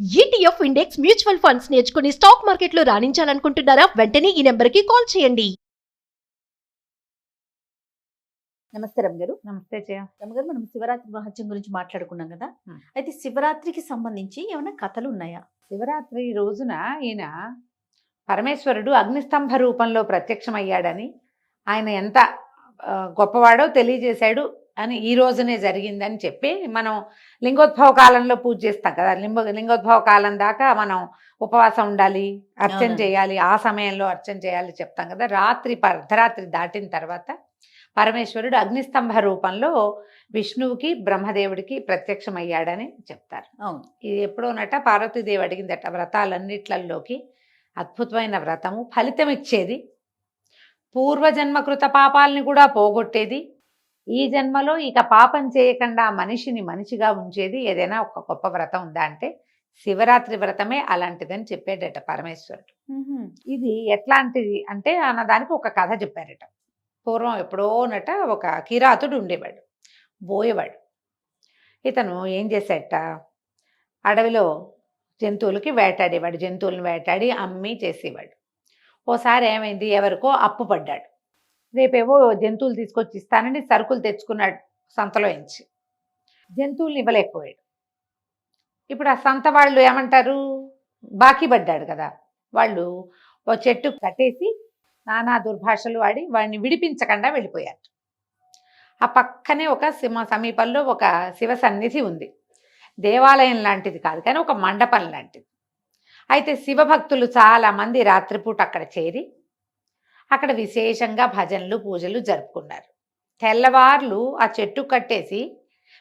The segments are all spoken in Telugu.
ఈటీఎఫ్ ఇండెక్స్ మ్యూచువల్ ఫండ్స్ నేర్చుకుని స్టాక్ మార్కెట్లో రాణించాలనుకుంటున్నారా? వెంటనే ఈ నెంబర్కి కాల్ చేయండి. నమస్తే రమ్య గారు. నమస్తే జయ. రమ్య గారు, మనం శివరాత్రి మహత్యం గురించి మాట్లాడుకున్నాం కదా. అయితే శివరాత్రికి సంబంధించి ఏమైనా కథలు ఉన్నాయా? శివరాత్రి రోజున ఈయన పరమేశ్వరుడు అగ్నిస్తంభ రూపంలో ప్రత్యక్షమయ్యాడని, ఆయన ఎంత గొప్పవాడో తెలియజేశాడు అని ఈ రోజునే జరిగిందని చెప్పి మనం లింగోద్భవ కాలంలో పూజ చేస్తాం కదా. లింగోద్భవ కాలం దాకా మనం ఉపవాసం ఉండాలి, అర్చన అవునండి. చేయాలి, ఆ సమయంలో అర్చన చేయాలి చెప్తాం కదా. అర్ధరాత్రి దాటిన తర్వాత పరమేశ్వరుడు అగ్నిస్తంభ రూపంలో విష్ణువుకి బ్రహ్మదేవుడికి ప్రత్యక్షమయ్యాడని చెప్తారు. అవును. ఇది ఎప్పుడోనట పార్వతీదేవి అడిగిందట, వ్రతాలన్నిట్లలోకి అద్భుతమైన వ్రతము, ఫలితం ఇచ్చేది, పూర్వజన్మ కృత పాపాలని కూడా పోగొట్టేది, ఈ జన్మలో ఇక పాపం చేయకుండా మనిషిని మనిషిగా ఉంచేది ఏదైనా ఒక గొప్ప వ్రతం ఉందా అంటే శివరాత్రి వ్రతమే అలాంటిదని చెప్పాడట పరమేశ్వరుడు. ఇది ఎట్లాంటిది అంటే అన్నదానికి ఒక కథ చెప్పారట. పూర్వం ఎప్పుడోనట ఒక కిరాతుడు ఉండేవాడు, బోయేవాడు. ఇతను ఏం చేశాడట, అడవిలో జంతువులకి వేటాడేవాడు, జంతువులను వేటాడి అమ్మి చేసేవాడు. ఓసారి ఏమైంది, ఎవరికో అప్పు పడ్డాడు. రేపేవో జంతువులు తీసుకొచ్చి ఇస్తానని సరుకులు తెచ్చుకున్నాడు సంతలో ఎంచి. జంతువుల్ని ఇవ్వలేకపోయాడు. ఇప్పుడు ఆ సంత వాళ్ళు ఏమంటారు, బాకీ పడ్డాడు కదా, వాళ్ళు ఓ చెట్టు కట్టేసి నానా దుర్భాషలు వాడి వాడిని విడిపించకుండా వెళ్ళిపోయారు. ఆ పక్కనే ఒక సమీపంలో ఒక శివ సన్నిధి ఉంది. దేవాలయం లాంటిది కాదు కానీ ఒక మండపం లాంటిది. అయితే శివభక్తులు చాలామంది రాత్రిపూట అక్కడ చేరి అక్కడ విశేషంగా భజనలు పూజలు జరుపుకున్నారు. తెల్లవార్లు ఆ చెట్టు కట్టేసి,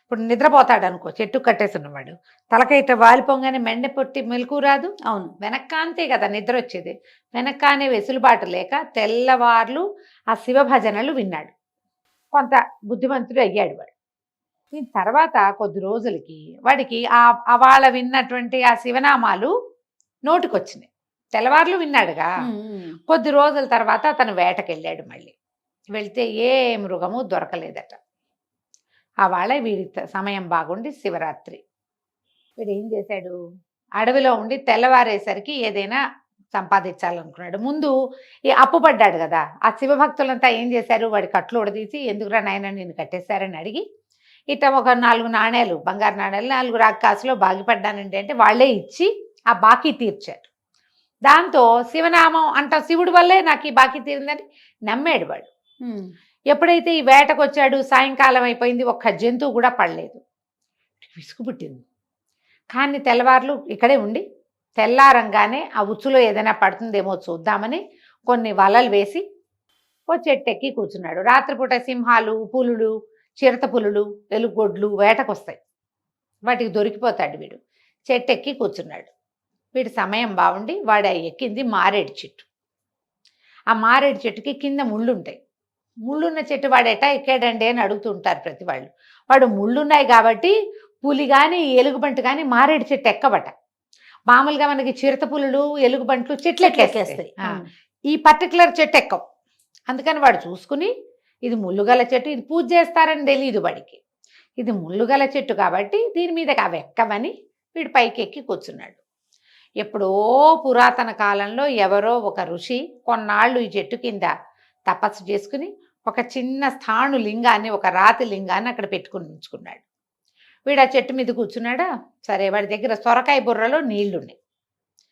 ఇప్పుడు నిద్రపోతాడు అనుకో, చెట్టు కట్టేసి ఉన్నవాడు తలకైతే వాలిపోగానే మెండ పొట్టి మెలకు రాదు. అవును. వెనక్కాంతే కదా నిద్ర వచ్చేది. వెనక్కానే వెసులుబాటు లేక తెల్లవార్లు ఆ శివ భజనలు విన్నాడు. కొంత బుద్ధిమంతుడు అయ్యాడు వాడు. దీని తర్వాత కొద్ది రోజులకి వాడికి వాళ్ళ విన్నటువంటి ఆ శివనామాలు నోటికొచ్చినాయి. తెల్లవార్లు విన్నాడుగా. కొద్ది రోజుల తర్వాత అతను వేటకెళ్ళాడు. మళ్ళీ వెళ్తే ఏ మృగము దొరకలేదట. ఆ వాళ్ళ వీడి సమయం బాగుండి శివరాత్రి వీడు ఏం చేశాడు, అడవిలో ఉండి తెల్లవారేసరికి ఏదైనా సంపాదించాలనుకున్నాడు. ముందు ఈ అప్పు పడ్డాడు కదా, ఆ శివభక్తులంతా ఏం చేశారు, వాడి కట్లు ఉడదీసి ఎందుకురా నాయన నేను కట్టేశారని అడిగి ఇట్లా ఒక 4 నాణేలు, బంగారు నాణేలు 4 రాకాసులో బాగిపడ్డానండి అంటే వాళ్ళే ఇచ్చి ఆ బాకీ తీర్చారు. దాంతో శివనామం అంట, శివుడి వల్లే నాకు ఈ బాకీ తీరిందని నమ్మాడు వాడు. ఎప్పుడైతే ఈ వేటకు వచ్చాడు, సాయంకాలం అయిపోయింది, ఒక్క జంతువు కూడా పడలేదు. విసుగు పుట్టింది. కానీ తెల్లవార్లు ఇక్కడే ఉండి తెల్లారంగానే ఆ ఉచ్చులో ఏదైనా పడుతుందేమో చూద్దామని కొన్ని వలలు వేసి ఓ చెట్టెక్కి కూర్చున్నాడు. రాత్రిపూట సింహాలు, పులులు, చిరత పులులు, ఎలుగొడ్లు వేటకు వస్తాయి, వాటికి దొరికిపోతాడు వీడు. చెట్టెక్కి కూర్చున్నాడు. వీడి సమయం బాగుండి వాడు ఎక్కింది మారేడు చెట్టు. ఆ మారేడు చెట్టుకి కింద ముళ్ళు ఉంటాయి. ముళ్ళున్న చెట్టు వాడు ఎటా ఎక్కాడండి అని అడుగుతుంటారు ప్రతి వాళ్ళు. వాడు ముళ్ళున్నాయి కాబట్టి పులి కానీ ఎలుగుబంటి కానీ మారేడు చెట్టు ఎక్కబట. మామూలుగా మనకి చిరత పులులు, ఎలుగుబంట్లు చెట్లు ఎక్కేస్తాయి, ఈ పర్టికులర్ చెట్టు ఎక్కవు. అందుకని వాడు చూసుకుని ఇది ముళ్ళుగల చెట్టు, ఇది పూజ చేస్తారని తెలియదు వాడికి. ఇది ముళ్ళుగల చెట్టు కాబట్టి దీని మీదకి అవి ఎక్కవని వీడు పైకి ఎక్కి కూర్చున్నాడు. ఎప్పుడో పురాతన కాలంలో ఎవరో ఒక ఋషి కొన్నాళ్ళు ఈ చెట్టు కింద తపస్సు చేసుకుని ఒక చిన్న స్థాణు లింగాన్ని, ఒక రాతి లింగాన్ని అక్కడ పెట్టుకుని ఉంచుకున్నాడు. వీడు ఆ చెట్టు మీద కూర్చున్నాడా, సరే వాడి దగ్గర సొరకాయ బుర్రలో నీళ్లున్నాయి.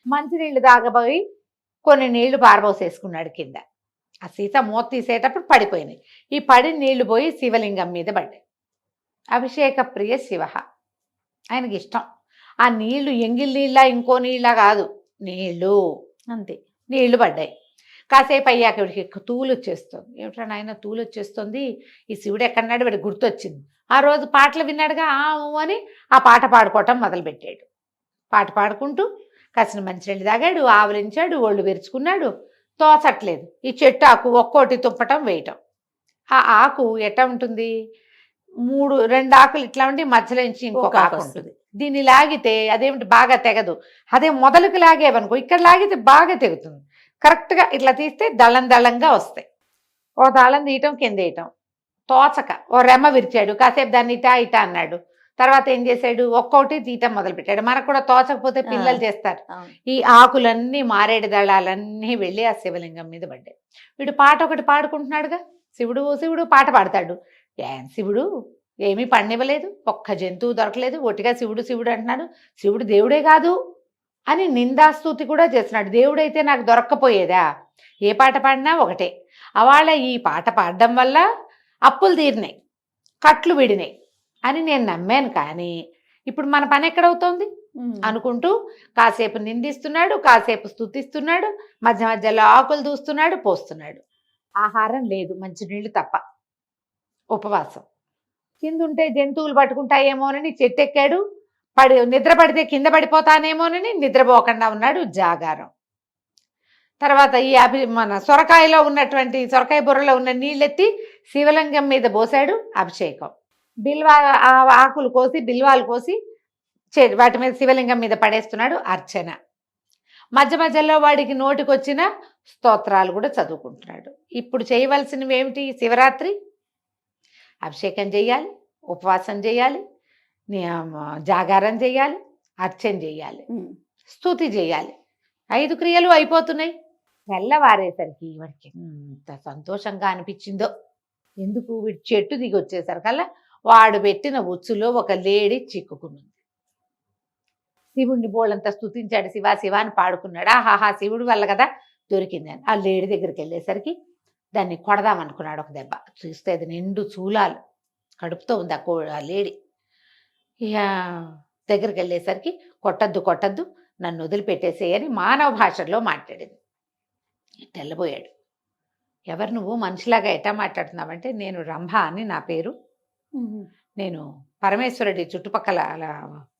మంచినీళ్ళు తాగబోయి కొన్ని నీళ్లు పారబోసేసుకున్నాడు కింద. ఆ సీత మూత తీసేటప్పుడు పడిపోయినాయి. ఈ పడి నీళ్లు పోయి శివలింగం మీద పడ్డాయి. అభిషేక ప్రియ శివ, ఆయనకి ఇష్టం. ఆ నీళ్లు ఎంగిల్ నీళ్ళ ఇంకో నీళ్ళ కాదు, నీళ్ళు అంతే. నీళ్లు పడ్డాయి. కాసేపు అయ్యాక వీడికి తూలు వచ్చేస్తుంది. ఏమిట్రా నాయన తూలు వచ్చేస్తుంది, ఈ శివుడు ఎక్కడన్నాడు, వీడికి గుర్తొచ్చింది. ఆ రోజు పాటలు విన్నాడుగా అని ఆ పాట పాడుకోవటం మొదలుపెట్టాడు. పాట పాడుకుంటూ కాసిన మంచినీళ్ళు తాగాడు, ఆవలించాడు, ఒళ్ళు విరుచుకున్నాడు. తోచట్లేదు. ఈ చెట్టు ఆకు ఒక్కోటి తుప్పటం వేయటం. ఆ ఆకు ఎట్లా ఉంటుంది, 2 ఆకులు ఇట్లా ఉండి మధ్యలో నుంచి ఇంకొక ఆకు ఉంటుంది. దీన్ని లాగితే అదేమిటి బాగా తెగదు. అదే మొదలుకి లాగేవనుకో, ఇక్కడ లాగితే బాగా తెగుతుంది. కరెక్ట్గా ఇట్లా తీస్తే దళం దళంగా వస్తాయి. ఓ దళం తీయటం కింద వేయటం తోచక ఓ రెమ్మ విరిచాడు. కాసేపు దాన్ని ఇటా ఇటా అన్నాడు. తర్వాత ఏం చేశాడు, ఒక్కొక్కటి తీయటం మొదలుపెట్టాడు. మనకు కూడా తోచకపోతే పిల్లలు చేస్తారు. అవును. ఈ ఆకులన్నీ, మారేడు దళాలన్నీ వెళ్ళి ఆ శివలింగం మీద పడ్డాయి. వీడు పాట ఒకటి పాడుకుంటున్నాడుగా, శివుడు శివుడు పాట పాడతాడు. శివుడు ఏమీ పడినివ్వలేదు, ఒక్క జంతువు దొరకలేదు, ఒట్టిగా శివుడు శివుడు అంటున్నాడు. శివుడు దేవుడే కాదు అని నిందాస్తుతి కూడా చేస్తున్నాడు. దేవుడైతే నాకు దొరక్కపోయేదా, ఏ పాట పాడినా ఒకటే. అవాళ ఈ పాట పాడడం వల్ల అప్పులు తీరినాయి, కట్లు విడినాయి అని నేను నమ్మాను. కానీ ఇప్పుడు మన పని ఎక్కడవుతోంది అనుకుంటూ కాసేపు నిందిస్తున్నాడు, కాసేపు స్తుతిస్తున్నాడు, మధ్య మధ్యలో ఆకులు దూస్తున్నాడు, పోస్తున్నాడు. ఆహారం లేదు, మంచినీళ్ళు తప్ప, ఉపవాసం. కిందుంటే జంతువులు పట్టుకుంటాయేమోనని చెట్టు ఎక్కాడు, నిద్ర పడితే కింద పడిపోతానేమోనని నిద్రపోకుండా ఉన్నాడు, జాగారం. తర్వాత ఈ మన సొరకాయలో ఉన్నటువంటి, సొరకాయ బుర్రలో ఉన్న నీళ్ళెత్తి శివలింగం మీద పోసాడు, అభిషేకం. ఆకులు కోసి, బిల్వాలు కోసి వాటి మీద శివలింగం మీద పడేస్తున్నాడు, అర్చన. మధ్య మధ్యలో వాడికి నోటికొచ్చిన స్తోత్రాలు కూడా చదువుకుంటున్నాడు. ఇప్పుడు చేయవలసినవి ఏమిటి? శివరాత్రి అభిషేకం చేయాలి, ఉపవాసం చేయాలి, జాగారం చేయాలి, అర్చన చేయాలి, స్తుతి చేయాలి. 5 క్రియలు అయిపోతున్నాయి. తెల్లవారేసరికి వాడికి ఎంత సంతోషంగా అనిపించిందో. ఎందుకు? వీడి చెట్టు దిగి వచ్చేసరికల్లా వాడు పెట్టిన ఉచ్చులో ఒక లేడి చిక్కుకున్నది. శివుడిని బోళ్ళంతా స్తుతించాడు, శివ శివ అని పాడుకున్నాడు. ఆహాహా, శివుడి వల్ల కదా దొరికింది అని. ఆ లేడి దగ్గరికి వెళ్ళేసరికి దాన్ని కొడదామనుకున్నాడు ఒక దెబ్బ. చూస్తే అది నిండు చూలాలు కడుపుతో ఉంది ఆ లేడి. ఇక దగ్గరికి వెళ్ళేసరికి కొట్టద్దు కొట్టద్దు, నన్ను వదిలిపెట్టేసేయని మానవ భాషలో మాట్లాడింది. తెల్లబోయాడు. ఎవరు నువ్వు, మనిషిలాగా ఎట్టా మాట్లాడుతున్నావంటే, నేను రంభ అని నా పేరు, నేను పరమేశ్వరుడి చుట్టుపక్కల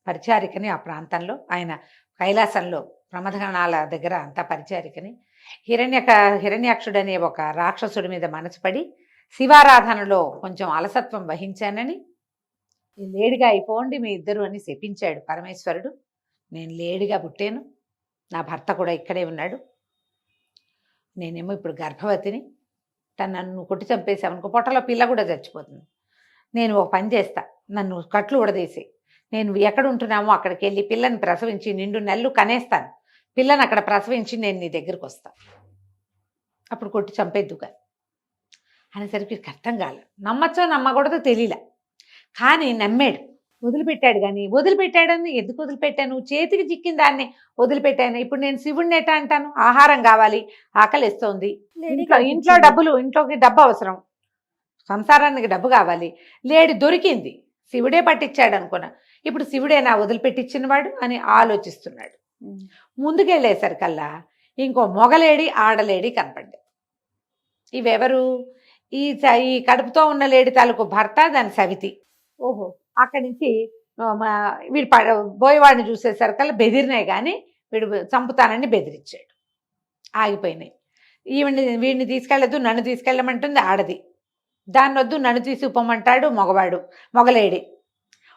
పరిచారికని, ఆ ప్రాంతంలో ఆయన కైలాసంలో ప్రమథగణాల దగ్గర అంతా పరిచారికని. హిరణ్యాక్షుడు అనే ఒక రాక్షసుడి మీద మనసు పడి శివారాధనలో కొంచెం అలసత్వం వహించానని, లేడిగా అయిపోండి మీ ఇద్దరు అని శపించాడు పరమేశ్వరుడు. నేను లేడిగా పుట్టాను, నా భర్త కూడా ఇక్కడే ఉన్నాడు, నేనేమో ఇప్పుడు గర్భవతిని, నన్ను కొట్టి చంపేశామనుకో పొట్టలో పిల్ల కూడా చచ్చిపోతుంది. నేను ఒక పని చేస్తా, నన్ను కట్లు ఉడదీసి నేను ఎక్కడ ఉంటున్నామో అక్కడికి వెళ్ళి పిల్లని ప్రసవించి నిండు నెలలు కనేస్తాను, పిల్లని అక్కడ ప్రసవించి నేను నీ దగ్గరికి వస్తాను, అప్పుడు కొట్టి చంపేద్దుగా అనేసరికి అర్థం కాలే. నమ్మచ్చో నమ్మకూడదో తెలియలే, కానీ నమ్మాడు. వదిలిపెట్టాడు. కానీ వదిలిపెట్టాడని ఎందుకు వదిలిపెట్టాను? చేతికి చిక్కిన దాన్ని వదిలిపెట్టాను. ఇప్పుడు నేను శివుడిని ఎట్టా అంటాను? ఆహారం కావాలి, ఆకలిస్తోంది, ఇంట్లో డబ్బులు, ఇంట్లోకి డబ్బు అవసరం, సంసారానికి డబ్బు కావాలి, లేడి దొరికింది, శివుడే పట్టించాడు అనుకున్నా. ఇప్పుడు శివుడే నా వదిలిపెట్టించినవాడు అని ఆలోచిస్తున్నాడు. ముందుకెళ్ళేసరికల్లా ఇంకో మొగలేడి, ఆడలేడి కనపడ్డాయి. ఇవెవరు? ఈ కడుపుతో ఉన్న లేడి తాలూకు భర్త, దాని సవితి. ఓహో, అక్కడి నుంచి వీడు బోయవాడిని చూసేసరికల్లా బెదిరినాయి, కానీ వీడు చంపుతానని బెదిరించాడు. ఆగిపోయినాయి. వీడిని తీసుకెళ్ళదు, నన్ను తీసుకెళ్ళమంటుంది ఆడది, దాన్ని వద్దు నన్ను తీసుకుపోమంటాడు మొగలేడి.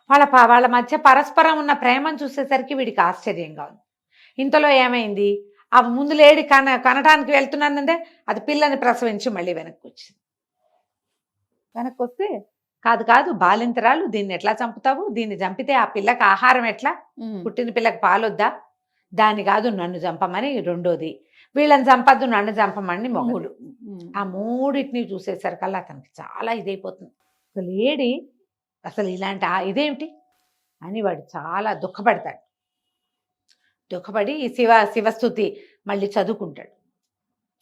వాళ్ళ మధ్య పరస్పరం ఉన్న ప్రేమను చూసేసరికి వీడికి ఆశ్చర్యంగా ఉంది. ఇంతలో ఏమైంది? ఆ ముందు లేడి కనటానికి వెళ్తున్నానంటే అది పిల్లని ప్రసవించి మళ్ళీ వెనక్కి వచ్చింది. వెనక్కి వస్తే కాదు బాలింతరాలు, దీన్ని ఎట్లా చంపుతావు? దీన్ని చంపితే ఆ పిల్లకి ఆహారం ఎట్లా? పుట్టిన పిల్లకి పాలొద్దా? దాన్ని కాదు నన్ను చంపమని రెండోది, వీళ్ళని చంపద్దు నన్ను చంపమని మొగుడు. ఆ మూడింటిని చూసేసరికల్లా అతనికి చాలా ఇదైపోతుంది. లేడి అసలు ఇలాంటి ఇదేమిటి అని వాడు చాలా దుఃఖపడతాడు. దుఃఖపడి శివస్తుతి మళ్ళీ చదువుకుంటాడు.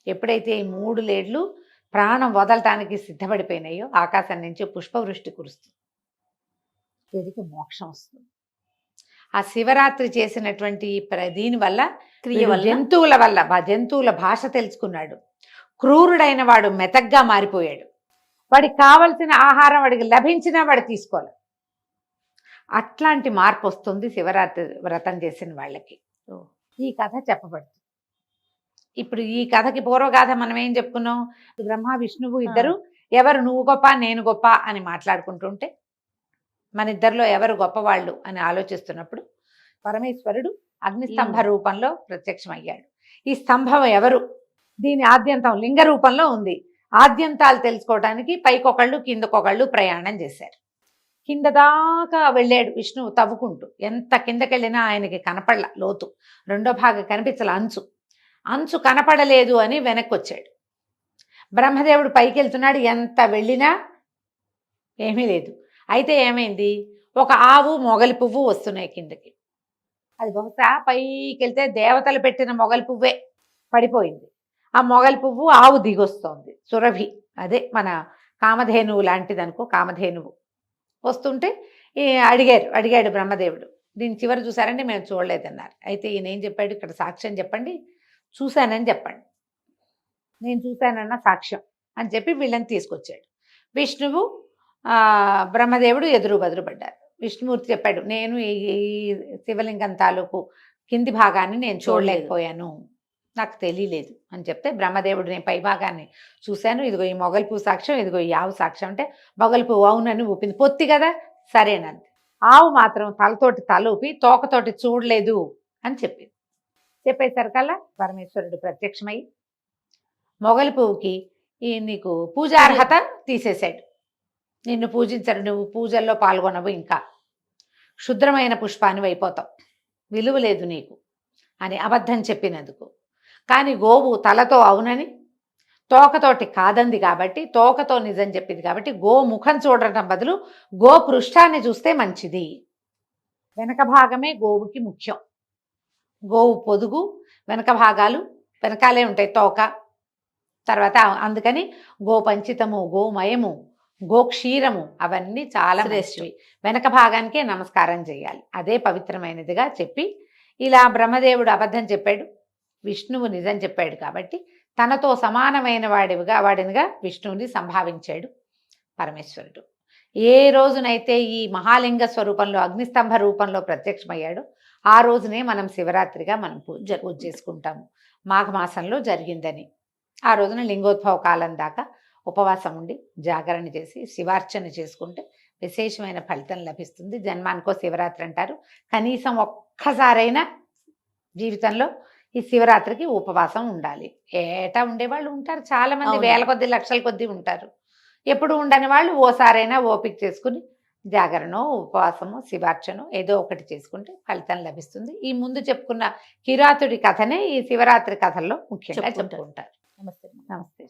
ఎప్పుడైతే ఈ 3 లేడ్లు ప్రాణం వదలటానికి సిద్ధపడిపోయినాయో ఆకాశం నుంచి పుష్పవృష్టి కురుస్తుంది, వీడికి మోక్షం వస్తుంది. ఆ శివరాత్రి చేసినటువంటి దీనివల్ల, జంతువుల భాష తెలుసుకున్నాడు. క్రూరుడైన వాడు మెతగ్గా మారిపోయాడు. వాడికి కావలసిన ఆహారం వాడికి లభించినా వాడు తీసుకోవాలి. అట్లాంటి మార్పు వస్తుంది శివరాత్రి వ్రతం చేసిన వాళ్ళకి. ఈ కథ చెప్పబడుతుంది. ఇప్పుడు ఈ కథకి పూర్వగాథ మనం ఏం చెప్పుకున్నాం? బ్రహ్మ విష్ణువు ఇద్దరు ఎవరు నువ్వు గొప్ప నేను గొప్ప అని మాట్లాడుకుంటుంటే, మన ఇద్దరిలో ఎవరు గొప్పవాళ్ళు అని ఆలోచిస్తున్నప్పుడు పరమేశ్వరుడు అగ్నిస్తంభ రూపంలో ప్రత్యక్షమయ్యాడు. ఈ స్తంభం ఎవరు? దీని ఆద్యంతం లింగ రూపంలో ఉంది. ఆద్యంతాలు తెలుసుకోవడానికి పైకొకళ్ళు కిందకొకళ్ళు ప్రయాణం చేశారు. కింద దాకా వెళ్ళాడు విష్ణువు తవ్వుకుంటూ. ఎంత కిందకెళ్ళినా ఆయనకి కనపడల లోతు. రెండో భాగం కనిపించల, అంచు కనపడలేదు అని వెనక్కి వచ్చాడు. బ్రహ్మదేవుడు పైకి వెళ్తున్నాడు, ఎంత వెళ్ళినా ఏమీ లేదు. అయితే ఏమైంది, ఒక ఆవు మొగలి పువ్వు వస్తున్నాయి కిందకి. అది బహుశా పైకి వెళ్తే దేవతలు పెట్టిన మొగలి పువ్వే పడిపోయింది. ఆ మొగలి పువ్వు ఆవు దిగొస్తోంది. సురభి, అదే మన కామధేనువు లాంటిది అనుకో, కామధేనువు వస్తుంటే అడిగాడు బ్రహ్మదేవుడు, దీని చివరి చూసారంటే మేము చూడలేదన్నారు. అయితే ఈయన ఏం చెప్పాడు, ఇక్కడ సాక్ష్యం చెప్పండి, చూశానని చెప్పండి, నేను చూశానన్న సాక్ష్యం అని చెప్పి వీళ్ళని తీసుకొచ్చాడు. విష్ణువు బ్రహ్మదేవుడు ఎదురు పడ్డారు. విష్ణుమూర్తి చెప్పాడు, నేను ఈ శివలింగం తాలూకు కింది భాగాన్ని నేను చూడలేకపోయాను, నాకు తెలియలేదు అని చెప్తే, బ్రహ్మదేవుడు నేను పై భాగాన్ని చూశాను, ఇదిగో ఈ మొగలి పువ్వు సాక్ష్యం, ఇదిగో ఈ ఆవు సాక్ష్యం అంటే మొగలి పువ్వు అవునని ఊపింది. పొత్తి కదా, సరేనంది. ఆవు మాత్రం తలతోటి తల ఊపి తోకతోటి చూడలేదు అని చెప్పింది. చెప్పేసరికల్లా పరమేశ్వరుడు ప్రత్యక్షమై మొగలి పువ్వుకి నీకు పూజార్హత తీసేశాడు, నిన్ను పూజించరు, నువ్వు పూజల్లో పాల్గొనవు, ఇంకా క్షుద్రమైన పుష్పాన్ని అయిపోతావు, విలువ లేదు నీకు అని అబద్ధం చెప్పినందుకు. కానీ గోవు తలతో అవునని తోకతోటి కాదంది కాబట్టి, తోకతో నిజం చెప్పింది కాబట్టి, గో ముఖం చూడటం బదులు గో పృష్ఠాన్ని చూస్తే మంచిది. వెనక భాగమే గోవుకి ముఖ్యం. గోవు పొదుగు, వెనక భాగాలు వెనకాలే ఉంటాయి, తోక తర్వాత. అందుకని గోపంచితము, గోమయము, గోక్షీరము అవన్నీ చాలా శ్రేష్ఠవి. వెనక భాగానికే నమస్కారం చేయాలి, అదే పవిత్రమైనదిగా చెప్పి, ఇలా బ్రహ్మదేవుడు అబద్ధం చెప్పాడు, విష్ణువు నిజం చెప్పాడు కాబట్టి తనతో సమానమైన వాడినిగా విష్ణువుని సంభావించాడు పరమేశ్వరుడు. ఏ రోజునైతే ఈ మహాలింగ స్వరూపంలో అగ్నిస్తంభ రూపంలో ప్రత్యక్షమయ్యాడో ఆ రోజునే మనం శివరాత్రిగా మనం పూజ చేసుకుంటాము. మాఘమాసంలో జరిగిందని ఆ రోజున లింగోద్భవ కాలం దాకా ఉపవాసం ఉండి జాగరణ చేసి శివార్చన చేసుకుంటే విశేషమైన ఫలితం లభిస్తుంది. జన్మానికో శివరాత్రి అంటారు. కనీసం ఒక్కసారైనా జీవితంలో ఈ శివరాత్రికి ఉపవాసం ఉండాలి. ఏటా ఉండేవాళ్ళు ఉంటారు చాలామంది, వేల కొద్ది లక్షల కొద్ది ఉంటారు. ఎప్పుడు ఉండని వాళ్ళు ఓసారైనా ఓపిక చేసుకుని జాగరణో ఉపవాసమో శివార్చనో ఏదో ఒకటి చేసుకుంటే ఫలితం లభిస్తుంది. ఈ ముందు చెప్పుకున్న కిరాతుడి కథనే ఈ శివరాత్రి కథల్లో ముఖ్యంగా చెప్పుకుంటారు. నమస్తే. నమస్తే.